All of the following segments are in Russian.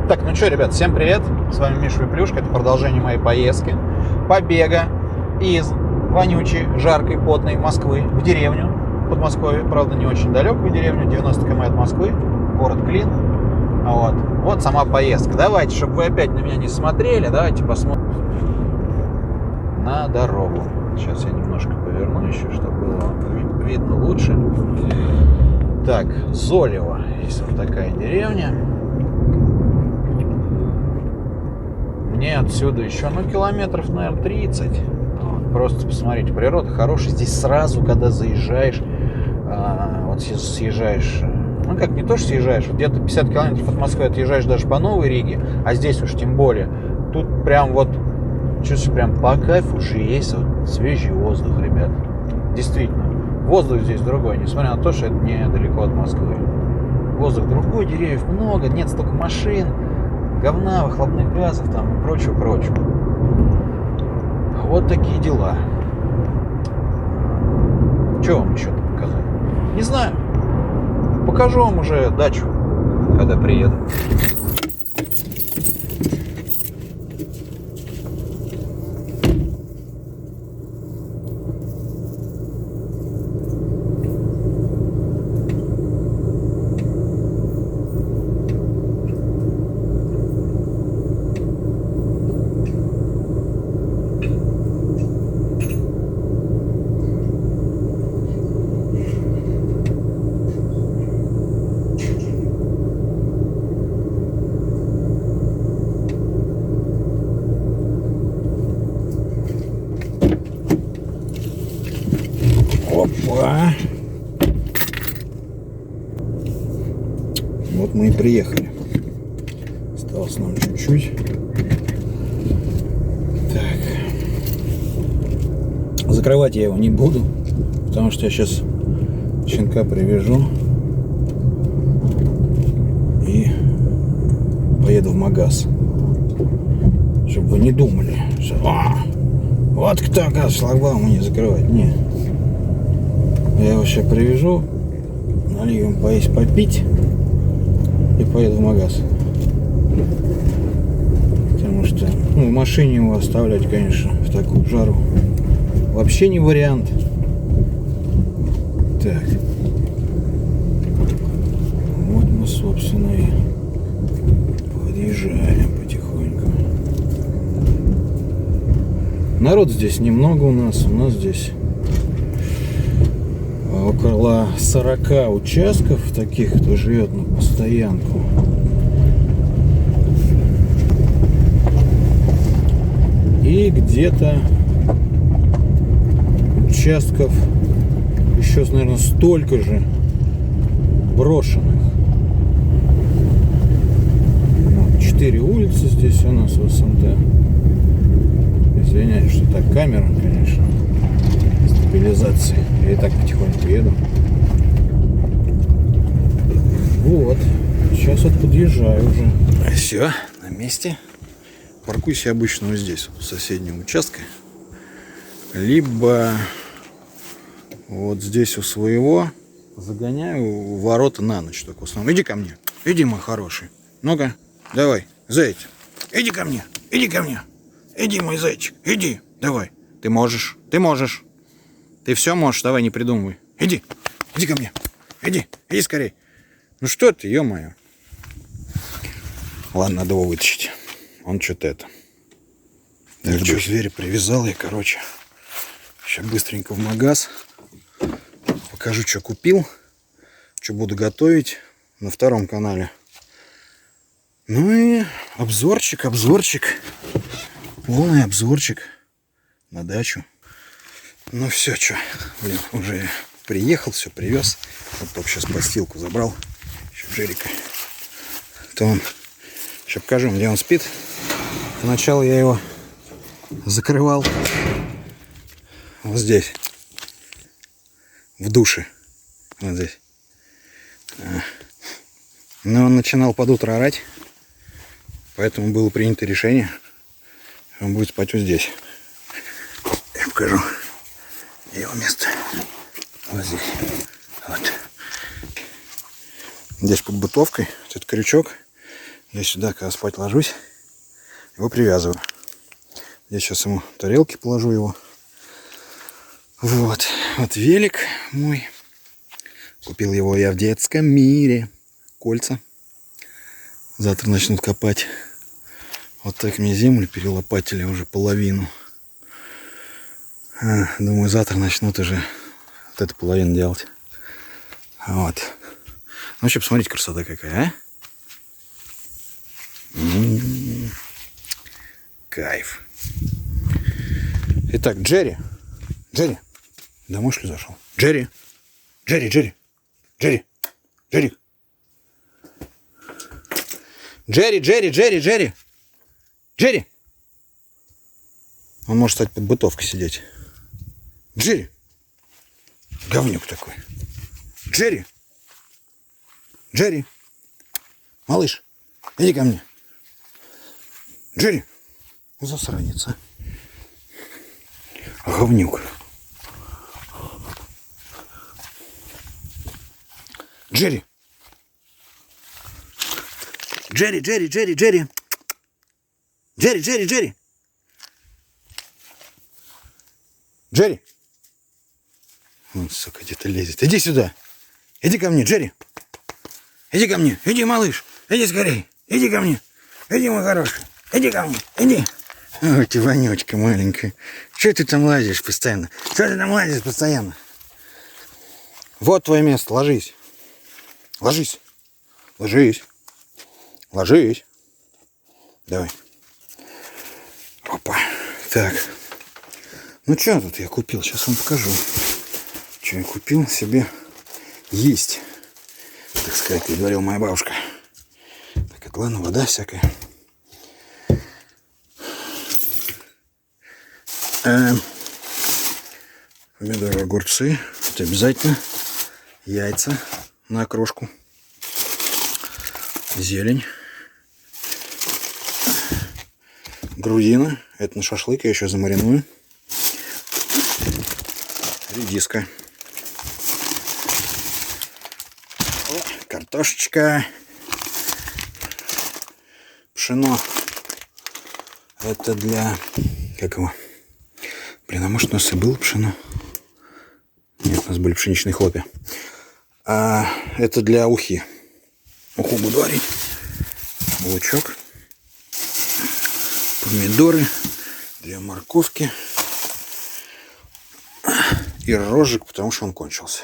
Так, ну что, ребят, всем привет. С вами Миша Выплюшка. Это продолжение моей поездки. Побега из вонючей, жаркой, потной Москвы в деревню Подмосковье. Правда, не очень далекую деревню, 90 км от Москвы. Город Клин. Вот сама поездка. Давайте, чтобы вы опять на меня не смотрели, давайте посмотрим на дорогу. Сейчас я немножко поверну еще, чтобы было видно лучше. Так, Золево. Есть вот такая деревня. Мне отсюда еще, километров, наверное, 30. Просто посмотрите, природа хорошая. Здесь сразу, когда заезжаешь, съезжаешь, как не то, что съезжаешь, где-то 50 километров от Москвы отъезжаешь даже по Новой Риге, а здесь уж тем более. Тут прям чувствуешь, прям по кайфу уже есть свежий воздух, ребят. Действительно, воздух здесь другой, несмотря на то, что это недалеко от Москвы. Воздух другой, деревьев много, нет столько машин, говна, выхлопных газов там и прочего. Вот такие дела. Что вам еще показать? Не знаю. Покажу вам уже дачу, когда приеду. Опа! Вот мы и приехали. Осталось нам чуть-чуть. Так. Закрывать я его не буду, потому что я сейчас щенка привяжу и поеду в магаз. Чтобы вы не думали, что вот кто газ шлагбаум не закрывать. Нет. Я его сейчас привяжу, налью им поесть, попить и поеду в магаз. Потому что в машине его оставлять, конечно, в такую жару вообще не вариант. Так. Вот мы, собственно, и подъезжаем потихоньку. Народ здесь немного у нас здесь около 40 участков таких, кто живет на постоянку. И где-то участков еще, наверное, столько же брошенных. 4 улицы здесь у нас в СНТ. Извиняюсь, что так камера, конечно. Стабилизации. Я и так потихоньку еду. Вот. Сейчас подъезжаю уже. Все, на месте. Паркуюсь я обычно вот здесь, в соседнем участке. Либо вот здесь у своего загоняю в ворота на ночь. Так в основном. Иди ко мне. Иди, мой хороший. Ну-ка, давай, зайчик. Иди ко мне. Иди ко мне. Иди, мой зайчик. Иди. Давай. Ты можешь. Ты все можешь, давай, не придумывай. Иди ко мне. Иди скорей. Ну что ты, ё-моё. Ладно, надо его вытащить. Он что-то Так, что, зверя привязал я, Сейчас быстренько в магаз. Покажу, что купил. Что буду готовить на втором канале. Ну и обзорчик. Полный обзорчик на дачу. Ну все, уже приехал, все привез. Вот только сейчас постилку забрал. Еще Джерика. То он. Сейчас покажу, где он спит. Сначала я его закрывал вот здесь. В душе. Вот здесь. Но он начинал под утро орать. Поэтому было принято решение. Он будет спать вот здесь. Я покажу. Его место. Вот здесь. Вот. Здесь под бытовкой. Этот крючок. Я сюда, когда спать ложусь, его привязываю. Я сейчас ему тарелки положу его. Вот. Вот велик мой. Купил его я в детском мире. Кольца. Завтра начнут копать. Вот так мне землю перелопатили уже половину. Думаю, завтра начнут уже вот эту половину делать. Вот. Ну, вообще, посмотрите, красота какая, а? Кайф. Итак, Джерри. Джерри. Домой, что ли, зашел? Джерри. Джерри, Джерри. Джерри. Джерри. Джерри, Джерри, Джерри, Джерри. Джерри. Он может стать под бытовкой сидеть. Джерри. Говнюк такой. Джерри. Джерри. Малыш, иди ко мне. Джерри. Засранец, а. Говнюк. Джерри. Джерри, Джерри, Джерри, Джерри. Джерри, Джерри, Джерри. Джерри. Он, сука, где-то лезет. Иди сюда. Иди ко мне, Джерри. Иди ко мне. Иди, малыш. Иди скорей. Иди ко мне. Иди, мой хороший. Иди ко мне. Иди. Ой, ты вонючка маленькая. Что ты там лазишь постоянно? Что ты там лазишь постоянно? Вот твое место. Ложись. Ложись. Ложись. Ложись. Давай. Опа. Так. Ну что тут я купил? Сейчас вам покажу. Что я купил себе есть. Так сказать, как говорила моя бабушка. Так, это ладно, вода всякая. Помидоры, огурцы. Это обязательно. Яйца на окрошку. Зелень. Грудина. Это на шашлык, я еще замариную. Редиска. О, картошечка. Пшено. Это для... Как его? Блин, а может у нас и было пшено? Нет, у нас были пшеничные хлопья. А это для ухи. Уху буду варить. Лучок. Помидоры. Для морковки. И рожек, потому что он кончился.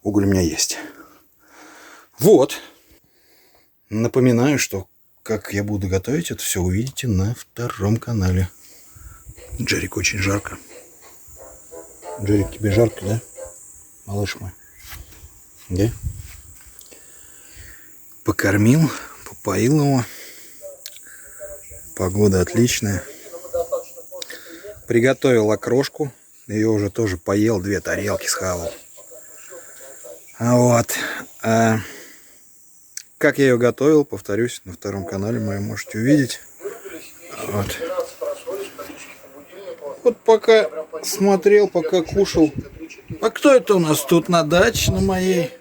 Уголь у меня есть. Вот. Напоминаю, что как я буду готовить, это все увидите на втором канале. Джерик, очень жарко. Джерик, тебе жарко, да? Малыш мой. Да? Покормил, попоил его. Погода отличная. Приготовил окрошку. Ее уже тоже поел, 2 тарелки схавал. Вот. Как я ее готовил, повторюсь, на втором канале моем можете увидеть. Вот. Вот пока смотрел, пока кушал. А кто это у нас тут на даче, на моей?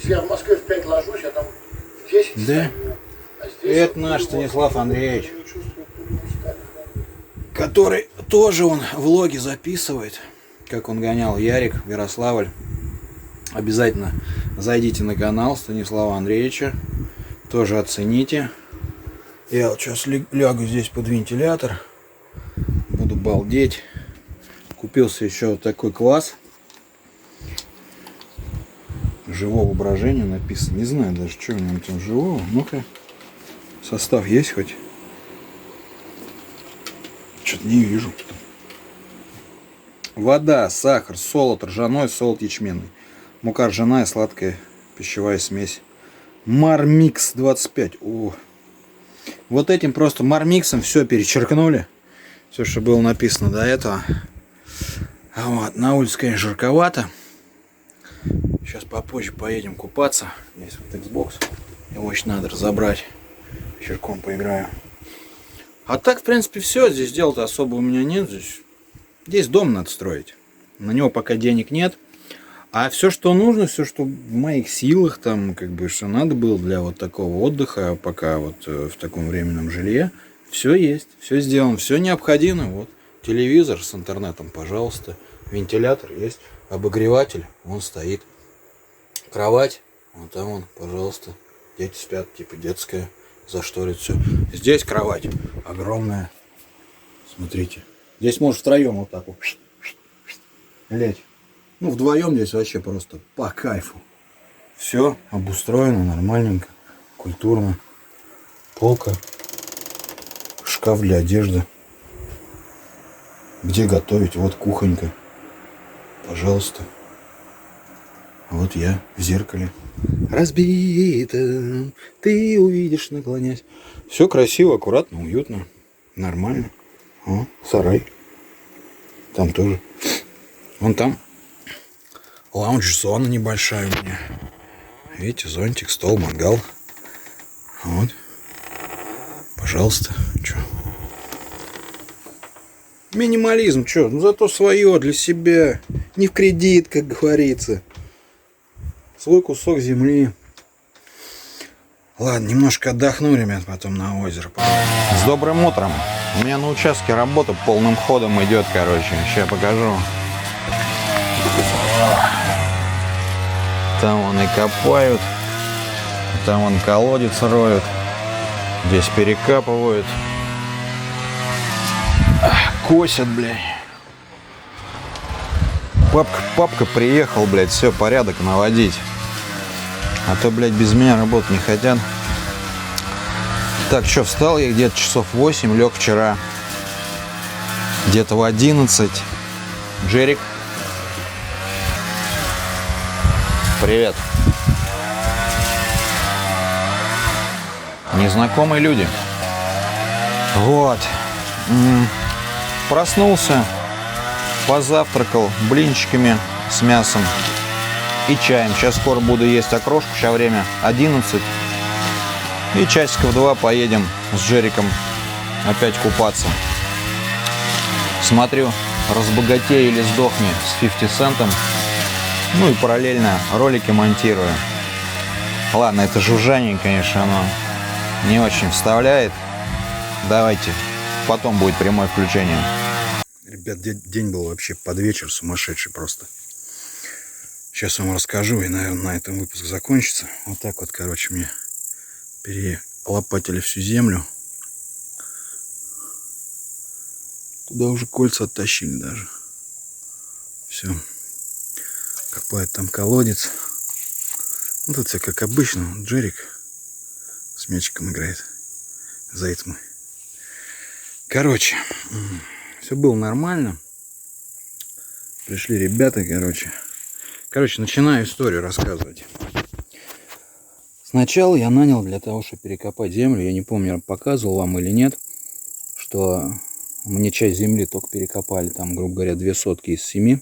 Я в Москве в 5 ложусь, а там 10. Да? Это наш Станислав Андреевич, который тоже он влоги записывает, как он гонял Ярик в Ярославль. Обязательно зайдите на канал Станислава Андреевича, тоже оцените. Я вот сейчас лягу здесь под вентилятор, буду балдеть. Купился еще вот такой квас живого брожения написано. Не знаю даже, что в нем там живого. Ну-ка, состав есть хоть? Что-то не вижу. Вода, сахар, солод ржаной, солод ячменный. Мука ржаная, сладкая пищевая смесь. Мармикс 25. О. Вот этим просто мармиксом все перечеркнули. Все, что было написано до этого. Вот. На улице, конечно, жарковато. Сейчас попозже поедем купаться. Здесь вот Xbox. Его еще надо разобрать. Вечерком поиграю. А так, в принципе, все. Здесь дела-то особо у меня нет. Здесь дом надо строить. На него пока денег нет. А все, что нужно, все, что в моих силах, там, как бы, что надо было для вот такого отдыха, пока вот в таком временном жилье, все есть, все сделано, все необходимо. Вот телевизор с интернетом, пожалуйста, вентилятор есть, обогреватель, он стоит, кровать, вот там он, пожалуйста, дети спят, типа детская, зашторит все. Здесь кровать огромная, смотрите, здесь можешь втроем вот так вот лечь. Ну, вдвоем здесь вообще просто по кайфу. Все обустроено нормальненько, культурно. Полка, шкаф для одежды. Где готовить? Вот кухонька. Пожалуйста. Вот я в зеркале. Разбито, ты увидишь, наклонясь. Все красиво, аккуратно, уютно, нормально. О, сарай. Там тоже. Вон там лаунж-зона небольшая у меня. Видите, зонтик, стол, мангал. Вот. Пожалуйста. Чё? Минимализм, чё? Ну зато свое для себя. Не в кредит, как говорится. Свой кусок земли. Ладно, немножко отдохну, ребят, потом на озеро. С добрым утром. У меня на участке работа полным ходом идет, короче. Сейчас покажу. Там вон и копают. Там вон колодец роют. Здесь перекапывают. Косят, блядь. Папка приехал, блядь, все, порядок наводить. А то, блядь, без меня работать не хотят. Так, что, встал я где-то часов 8, лег вчера. Где-то в 11. Джерик. Привет. Незнакомые люди. Вот. Проснулся, позавтракал блинчиками с мясом и чаем. Сейчас скоро буду есть окрошку, сейчас время 11. И часиков 2 поедем с Джериком опять купаться. Смотрю, разбогатей или сдохни с 50 центом. Ну и параллельно ролики монтирую. Ладно, это жужжание, конечно, оно не очень вставляет. Давайте, потом будет прямое включение. Ребят, день был вообще под вечер сумасшедший просто. Сейчас вам расскажу, и, наверное, на этом выпуск закончится. Вот так вот, короче, мне перелопатили всю землю. Туда уже кольца оттащили даже. Все. Копает там колодец. Ну, тут все как обычно. Джерик с мячиком играет. Заяц мой. Короче, все было нормально. Пришли ребята, короче. Начинаю историю рассказывать. Сначала я нанял для того, чтобы перекопать землю. Я не помню, показывал вам или нет, что мне часть земли только перекопали. Там, грубо говоря, 2 сотки из 7.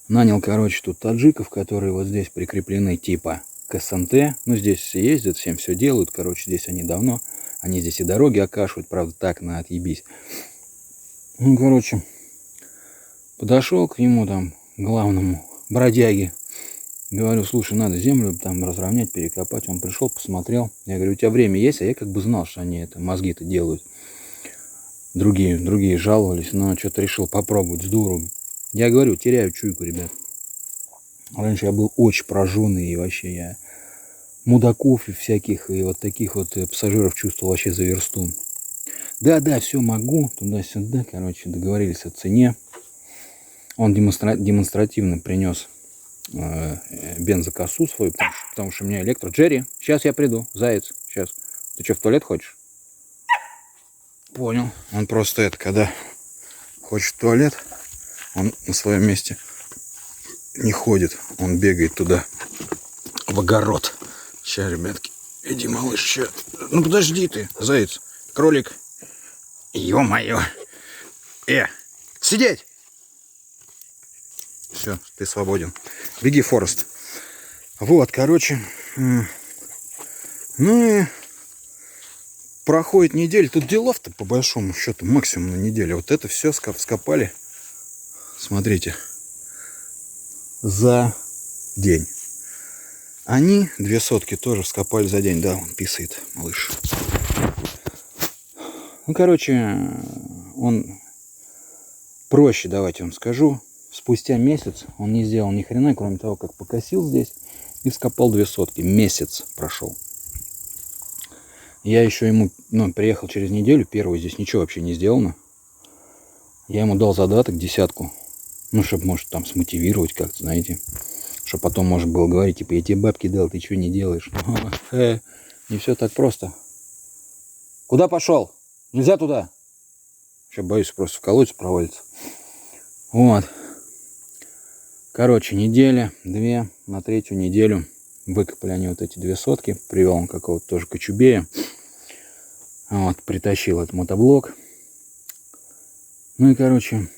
Нанял, короче, тут таджиков, которые вот здесь прикреплены типа к СНТ. Ну, здесь все ездят, всем все делают. Короче, здесь они давно. Они здесь и дороги окашивают, правда, так, на отъебись. Ну, короче, подошел к нему там, главному бродяге. Говорю, слушай, надо землю там разровнять, перекопать. Он пришел, посмотрел. Я говорю, у тебя время есть? А я как бы знал, что они это мозги-то делают. Другие жаловались, но что-то решил попробовать с дуру. Я говорю, теряю чуйку, ребят. Раньше я был очень прожженный, и вообще я мудаков и всяких, и вот таких вот пассажиров чувствовал вообще за версту. Да, все могу, туда-сюда, короче, договорились о цене. Он демонстративно принес бензокосу свою, потому что у меня электро. Джерри, сейчас я приду, заяц, сейчас. Ты что, в туалет хочешь? Понял. Он просто это, когда хочет в туалет, он на своем месте не ходит. Он бегает туда, в огород. Сейчас, ребятки. Иди, малыш, сейчас. Ну, подожди ты, заяц. Кролик. Ё-моё. Сидеть! Все, ты свободен. Беги, Форест. Вот, короче. Ну и проходит неделя. Тут делов-то, по большому счету, максимум на неделю. Вот это все скопали. Смотрите. за день. Они 2 сотки тоже вскопали за день. Да, он писает, малыш. Ну, короче, он проще, давайте вам скажу. Спустя месяц он не сделал ни хрена, кроме того, как покосил здесь и вскопал 2 сотки. Месяц прошел. Я еще ему, приехал через неделю, первую, здесь ничего вообще не сделано. Я ему дал задаток 10. Чтобы, может, там смотивировать как-то, знаете. Чтобы потом можно было говорить, типа, я тебе бабки дал, ты что не делаешь? Не все так просто. Куда пошел? Нельзя туда. Сейчас боюсь просто в колодец провалится. Вот. Короче, неделя, 2, на 3-ю неделю выкопали они вот эти 2 сотки. Привел он какого-то тоже кочубея. Вот, притащил этот мотоблок. Ну и, короче,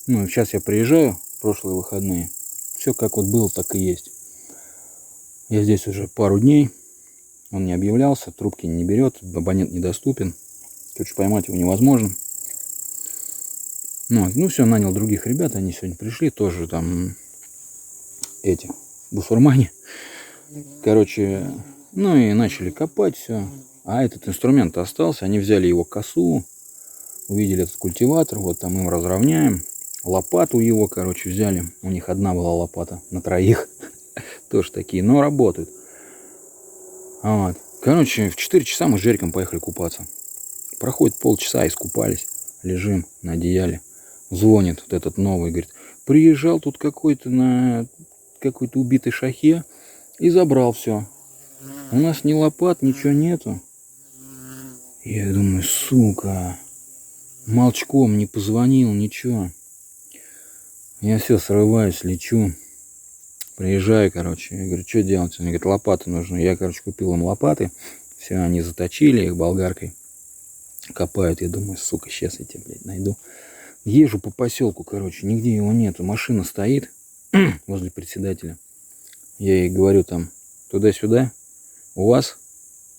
сейчас я приезжаю, прошлые выходные. Все как вот было, так и есть. Я здесь уже пару дней. Он не объявлялся, трубки не берет, абонент недоступен. Короче, поймать его невозможно. Все, нанял других ребят, они сегодня пришли, тоже там эти бусурмане. Короче, и начали копать все. А этот инструмент остался, они взяли его косу, увидели этот культиватор, вот там им разровняем. Лопату его, короче, взяли. У них одна была лопата на 3. Тоже такие, но работают. Вот. Короче, в 4 часа мы с Жериком поехали купаться. Проходит полчаса, искупались. Лежим на одеяле. Звонит вот этот новый, говорит, приезжал тут какой-то на какой-то убитой шахе и забрал все. У нас ни лопат, ничего нету. Я думаю, сука, молчком не позвонил, ничего. Я все срываюсь, лечу. Приезжаю, короче. Я говорю, что делать? Он говорит, лопаты нужны. Я, короче, купил им лопаты. Все, они заточили их болгаркой. Копают. Я думаю, сука, сейчас я тебя, блядь, найду. Езжу по поселку, короче. Нигде его нету. Машина стоит возле председателя. Я ей говорю там, туда-сюда. У вас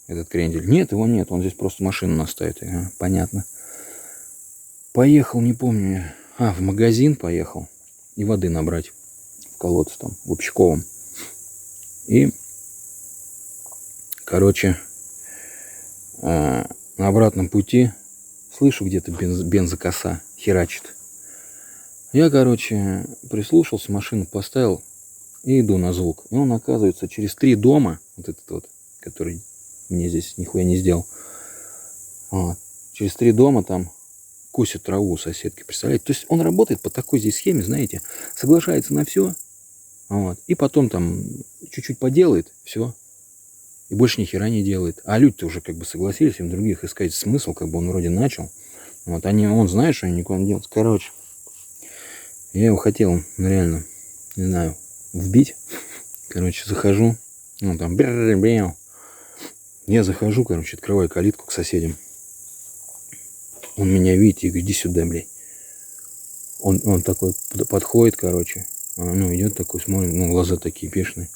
этот крендель? Нет, его нет. Он здесь просто машину наставит. Понятно. Поехал, не помню. В магазин поехал. И воды набрать в колодце там, в общаковом. И, короче, на обратном пути слышу где-то бензокоса херачит. Я, короче, прислушался, машину поставил и иду на звук. И он, оказывается, через 3 дома, вот этот вот, который мне здесь нихуя не сделал, через 3 дома там косит траву у соседки, представляете? То есть он работает по такой здесь схеме, знаете, соглашается на все, и потом там чуть-чуть поделает, все, и больше ни хера не делает. А люди-то уже как бы согласились, им других искать смысл, как бы он вроде начал. Он знает, что они никуда не делают. Короче, я его хотел, реально, не знаю, вбить. Короче, захожу, там, я захожу, короче, открываю калитку к соседям. Он меня видит и говорит, иди сюда, блядь. Он такой подходит, короче. Идет такой, смотрит, глаза такие бешеные.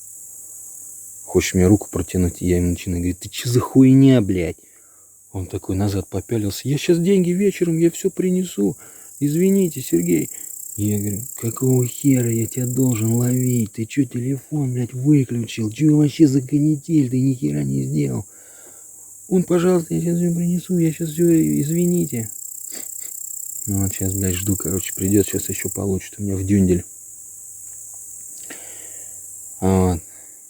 Хочешь мне руку протянуть? Я ему начинаю говорить, ты че за хуйня, блядь? Он такой назад попялился. Я сейчас деньги вечером, я все принесу. Извините, Сергей. Я говорю, какого хера я тебя должен ловить? Ты че телефон, блядь, выключил? Че вообще за канитель? Ты ни хера не сделал. Он, пожалуйста, я сейчас все принесу, я сейчас все, извините. Сейчас, блядь, жду, короче, придет, сейчас еще получит у меня в дюндель.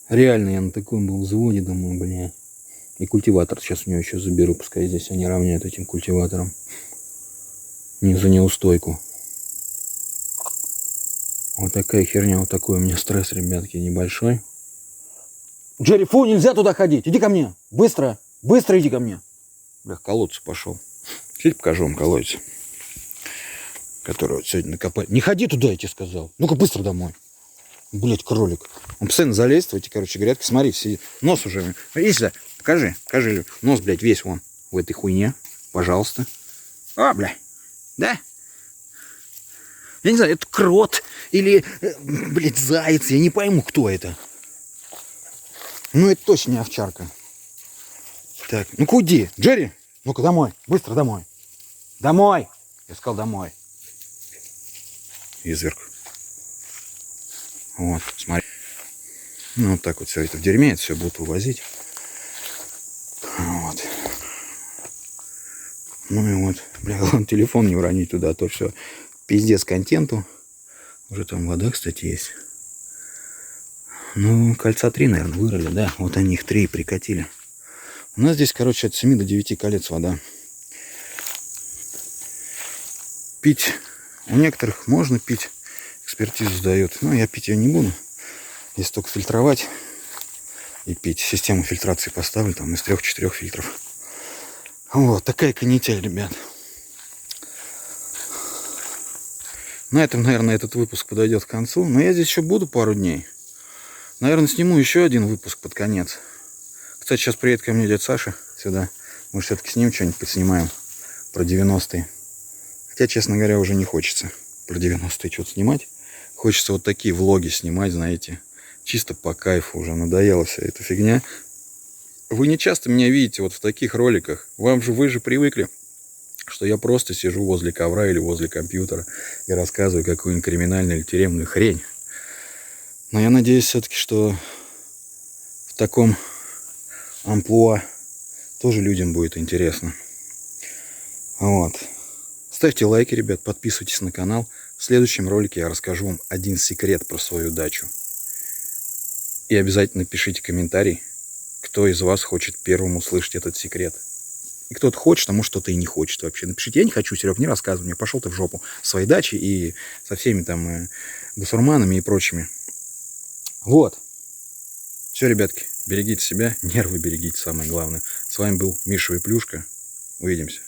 Реально, я на таком был взводе, думаю, блядь. И культиватор сейчас у него еще заберу, пускай здесь они равняют этим культиватором. Не за неустойку. Вот такая херня, вот такой у меня стресс, ребятки, небольшой. Джерри, фу, нельзя туда ходить, иди ко мне, быстро. Быстро иди ко мне. Бля, к колодцу пошел. Сейчас покажу вам колодец, который вот сегодня накопали. Не ходи туда, я тебе сказал. Ну-ка быстро домой. Блять, кролик. Он постоянно залезет в эти, короче, грядки. Смотри, сидит. Нос уже. Иди сюда. Покажи. Нос, блядь, весь вон в этой хуйне. Пожалуйста. Бля. Да? Я не знаю, это крот или, блядь, заяц. Я не пойму, кто это. Это точно не овчарка. Так, ну-ка уйди. Джерри, ну-ка домой. Быстро домой. Домой. Я сказал домой. Изверг. Вот, смотри. Ну, вот так вот все это в дерьме, это все будут вывозить. Вот. Ну и вот, бля, главное телефон не уронить туда, а то все пиздец контенту. Уже там вода, кстати, есть. Ну, кольца 3, наверное, вырыли, да. Вот они их 3 прикатили. У нас здесь, короче, от 7 до 9 колец вода. Пить у некоторых можно пить. Экспертизу сдают. Но я пить ее не буду. Если только фильтровать и пить. Систему фильтрации поставлю там из 3-4 фильтров. Вот, такая канитель, ребят. На этом, наверное, этот выпуск подойдет к концу. Но я здесь еще буду пару дней. Наверное, сниму еще один выпуск под конец. Кстати, сейчас приедет ко мне дядя Саша сюда. Мы все-таки с ним что-нибудь подснимаем про 90-е. Хотя, честно говоря, уже не хочется про 90-е что-то снимать. Хочется вот такие влоги снимать, знаете. Чисто по кайфу, уже надоела вся эта фигня. Вы не часто меня видите вот в таких роликах. Вы же привыкли, что я просто сижу возле ковра или возле компьютера и рассказываю какую-нибудь криминальную или тюремную хрень. Но я надеюсь все-таки, что в таком амплуа тоже людям будет интересно. Вот. Ставьте лайки, ребят, подписывайтесь на канал. В следующем ролике я расскажу вам один секрет про свою дачу. И обязательно пишите комментарий, кто из вас хочет первым услышать этот секрет. И кто-то хочет, а может кто-то и не хочет вообще. Напишите, я не хочу, Серег, не рассказывай мне, пошел ты в жопу своей дачи и со всеми там басурманами и прочими. Вот. Все, ребятки, берегите себя, нервы берегите, самое главное. С вами был Миша Выплюшка. Увидимся.